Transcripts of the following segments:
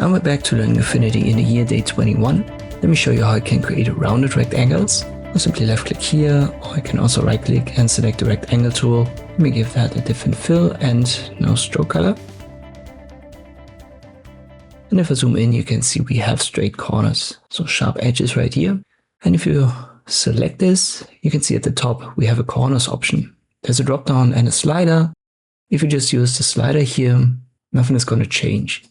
And we're back to learning Affinity in the year day 21. Let me show you how I can create rounded rectangles. I'll simply left click here, or I can also right click and select the rectangle tool. Let me give that a different fill and no stroke color. And if I zoom in, you can see we have straight corners, so sharp edges right here. And if you select this, you can see at the top we have a corners option. There's a drop down and a slider. If you just use the slider here, nothing is going to change.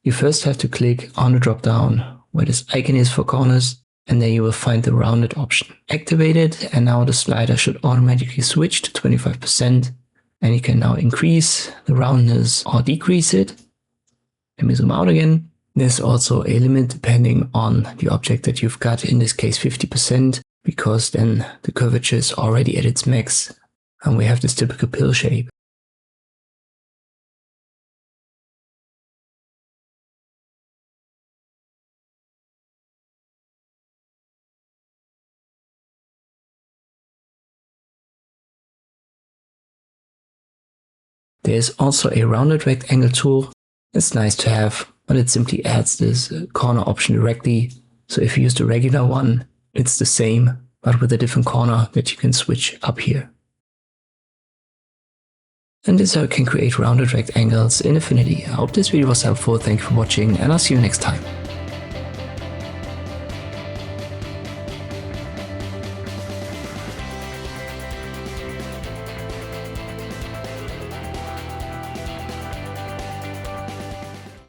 You first have to click on the drop down where this icon is for corners, and then you will find the rounded option. Activate it, and now the slider should automatically switch to 25%, and you can now increase the roundness or decrease it. Let me zoom out again. There's also a limit depending on the object that you've got, in this case 50%, because then the curvature is already at its max, and we have this typical pill shape. There is also a rounded rectangle tool. It's nice to have, but it simply adds this corner option directly. So if you use the regular one, it's the same, but with a different corner that you can switch up here. And this is how you can create rounded rectangles in Affinity. I hope this video was helpful. Thank you for watching, and I'll see you next time.